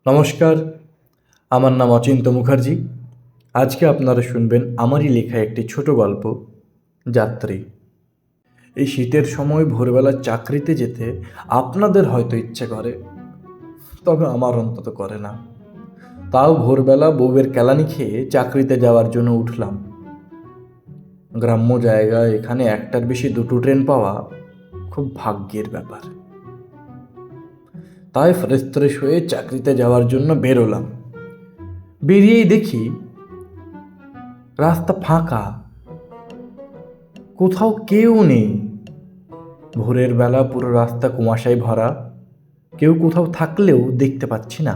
নমস্কার, আমার নাম অচিন্ত মুখার্জি। আজকে আপনারা শুনবেন আমারই লেখা একটি ছোট গল্প, যাত্রী। এই শীতের সময় ভোরবেলা চাকরিতে যেতে আপনাদের হয়তো ইচ্ছে করে, তবে আমার অন্তত করে না। তাও ভোরবেলা বউয়ের কেলানি খেয়ে চাকরিতে যাওয়ার জন্য উঠলাম। গ্রাম্য জায়গায় এখানে একটার বেশি দুটো ট্রেন পাওয়া খুব ভাগ্যের ব্যাপার। তাই ফ্রেশ ট্রেশ হয়ে চাকরিতে যাওয়ার জন্য বেরোলাম। বেরিয়েই দেখি রাস্তা ফাঁকা, কোথাও কেউ নেই। ভোরের বেলা পুরো রাস্তা কুয়াশায় ভরা, কেউ কোথাও থাকলেও দেখতে পাচ্ছি না।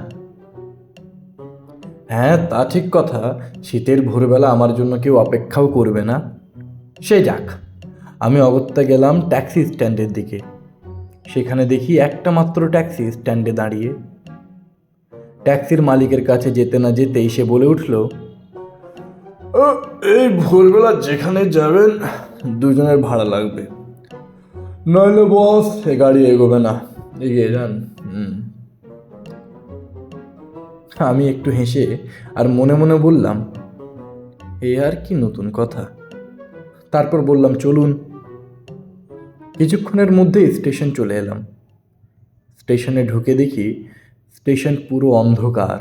হ্যাঁ, তা ঠিক কথা, শীতের ভোরবেলা আমার জন্য কেউ অপেক্ষাও করবে না। সে যাক, আমি অগত্যা গেলাম ট্যাক্সি স্ট্যান্ডের দিকে। সেখানে দেখি একটা মাত্র ট্যাক্সি স্ট্যান্ডে দাঁড়িয়ে। ট্যাক্সির মালিকের কাছে যেতে না যেতেই সে বলে উঠল, এই ভোরবেলা যেখানে যাবেন দুজনের ভাড়া লাগবে, নইলে বস এ গাড়ি এগোবে না, এগিয়ে যান। আমি একটু হেসে আর মনে মনে বললাম, এ আর কি নতুন কথা। তারপর বললাম, চলুন। কিছুক্ষণের মধ্যে স্টেশন চলে এলাম। স্টেশনে ঢুকে দেখি স্টেশন পুরো অন্ধকার,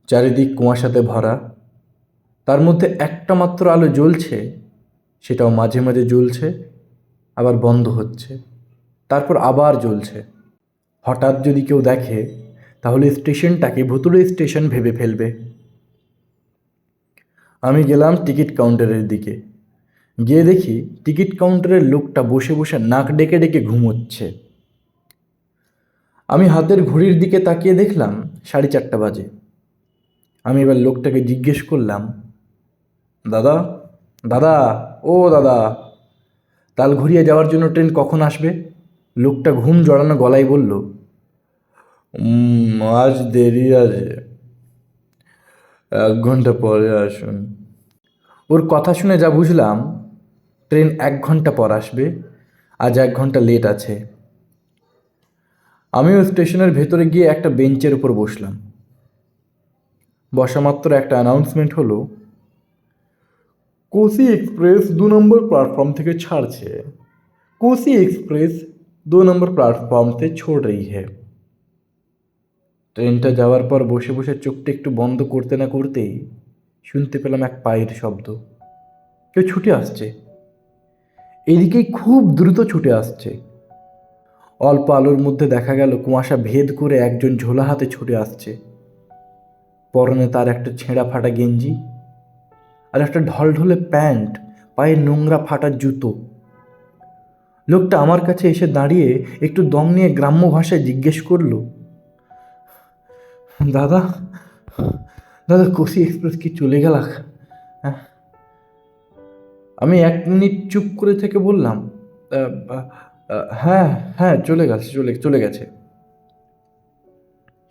চারিদিক কুয়াশাতে ভরা। তার মধ্যে একটা মাত্র আলো জ্বলছে, সেটাও মাঝে মাঝে জ্বলছে, আবার বন্ধ হচ্ছে, তারপর আবার জ্বলছে। হঠাৎ যদি কেউ দেখে তাহলে স্টেশনটাকে ভুতুড়ে স্টেশন ভেবে ফেলবে। আমি গেলাম টিকিট কাউন্টারের দিকে। গিয়ে দেখি টিকিট কাউন্টারের লোকটা বসে বসে নাক ডেকে ডেকে ঘুমোচ্ছে। আমি হাতের ঘড়ির দিকে তাকিয়ে দেখলাম 4:30 বাজে। আমি এবার লোকটাকে জিজ্ঞেস করলাম, দাদা, দাদা, ও দাদা, তালঘড়িয়া যাওয়ার জন্য ট্রেন কখন আসবে? লোকটা ঘুম জড়ানো গলায় বলল, আজ দেরি আছে, 1 ঘন্টা পরে আসুন। ওর কথা শুনে যা বুঝলাম, ট্রেন 1 ঘন্টা পর আসবে, আজ 1 ঘন্টা লেট আছে। আমিও স্টেশনের ভেতরে গিয়ে একটা বেঞ্চের উপর বসলাম। বসা মাত্র একটা অ্যানাউন্সমেন্ট হলো, কোসি এক্সপ্রেস 2 নম্বর প্ল্যাটফর্ম থেকে ছাড়ছে। কোসি এক্সপ্রেস 2 নম্বর প্ল্যাটফর্ম से छोड़ रही है। ট্রেনটা যাওয়ার পর বসে বসে চোখটা একটু বন্ধ করতে না করতেই শুনতে পেলাম এক পায়ের শব্দ। কেউ ছুটে আসছে, এদিকেই খুব দ্রুত ছুটে আসছে। অল্প আলোর মধ্যে দেখা গেল কুয়াশা ভেদ করে একজন ঝোলা হাতে ছুটে আসছে। পরনে তার একটা ছেঁড়া ফাটা গেঞ্জি আর একটা ঢলঢলে প্যান্ট, পায়ে নোংরা ফাটা জুতো। লোকটা আমার কাছে এসে দাঁড়িয়ে একটু দম নিয়ে গ্রাম্য ভাষায় জিজ্ঞেস করলো, দাদা, দাদা, কোসি এক্সপ্রেস কি চলে গেল? আমি 1 মিনিট চুপ করে থেকে বললাম, হ্যাঁ হ্যাঁ, চলে গেছে, চলে গেছে।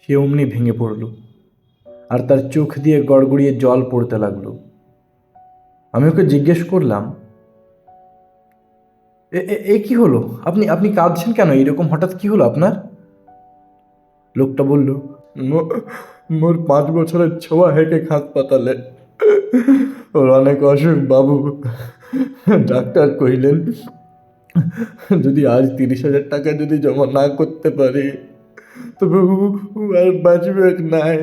সে অমনি ভেঙে পড়ল আর তার চোখ দিয়ে গড়গড়িয়ে জল পড়তে লাগলো। আমি ওকে জিজ্ঞেস করলাম, এ কি হলো? আপনি আপনি কাঁদছেন কেন? এইরকম হঠাৎ কি হলো আপনার? লোকটা বলল, মোর 5 বছরের ছোঁয়া হেঁকে হাসপাতালে, ওর অনেক অসুখ বাবু। ডাক্তার কইলেন, যদি আজ 30,000 টাকা যদি জমা না করতে পারি তবে আর বাঁচবে নাই।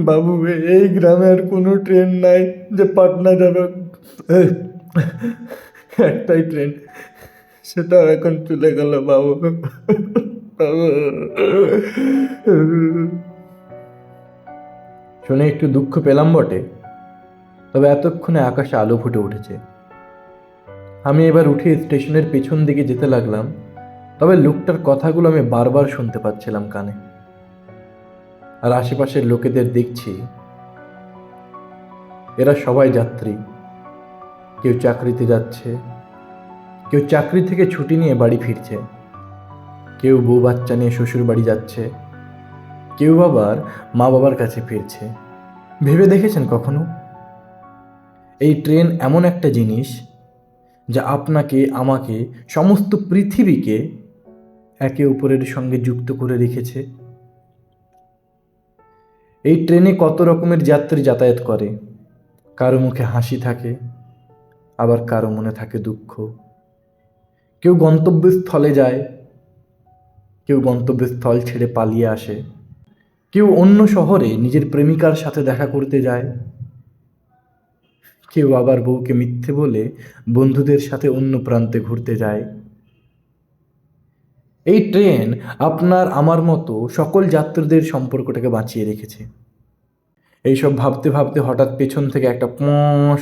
বাবু, এই গ্রামে আর কোনো ট্রেন নাই যে পাটনা যাবে। একটাই ট্রেন, সেটাও এখন চলে গেল বাবু। শুনে একটু দুঃখ পেলাম বটে, তবে এতক্ষণে আকাশে আলো ফুটে উঠেছে। আমি এবার উঠে স্টেশনের পেছন দিকে যেতে লাগলাম, তবে লোকটার কথাগুলো আমি বারবার শুনতে পাচ্ছিলাম কানে। আর আশেপাশের লোকেদের দেখছি, এরা সবাই যাত্রী। কেউ চাকরিতে যাচ্ছে, কেউ চাকরি থেকে ছুটি নিয়ে বাড়ি ফিরছে, কেউ বউ বাচ্চা নিয়ে শ্বশুর বাড়ি যাচ্ছে, কেউ আবার মা বাবার কাছে ফিরছে। ভেবে দেখেছেন কখনো, এই ট্রেন এমন একটা জিনিস যা আপনাকে, আমাকে, সমস্ত পৃথিবীকে একে অপরের সঙ্গে যুক্ত করে রেখেছে। এই ট্রেনে কত রকমের যাত্রী যাতায়াত করে। কারো মুখে হাসি থাকে, আবার কারো মনে থাকে দুঃখ। কেউ গন্তব্যস্থলে যায়, কেউ গন্তব্যস্থল ছেড়ে পালিয়ে আসে, কেউ অন্য শহরে নিজের প্রেমিকার সাথে দেখা করতে যায়, কেউ আবার বউকে মিথ্যে বলে বন্ধুদের সাথে অন্য প্রান্তে ঘুরতে যায়। এই ট্রেন আপনার আমার মতো সকল যাত্রীদের সম্পর্কটাকে বাঁচিয়ে রেখেছে। এইসব ভাবতে ভাবতে হঠাৎ পেছন থেকে একটা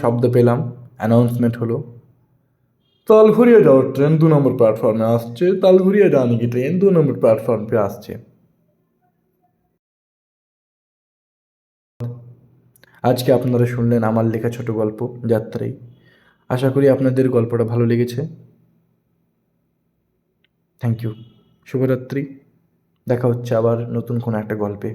শব্দ পেলাম। অ্যানাউন্সমেন্ট হলো, তালঘরিয়া যাওয়ার ট্রেন 2 নম্বর প্ল্যাটফর্মে আসছে, তালঘরিয়া জানিকি ট্রেন 2 নম্বর প্ল্যাটফর্মে আসছে। আজকে আপনারা শুনলেন আমার লেখা ছোট গল্প যাত্রাই। আশা করি আপনাদের গল্পটা ভালো লেগেছে। Thank you. শুভরাত্রি। দেখা হচ্ছে আবার নতুন কোনো একটা গল্পে।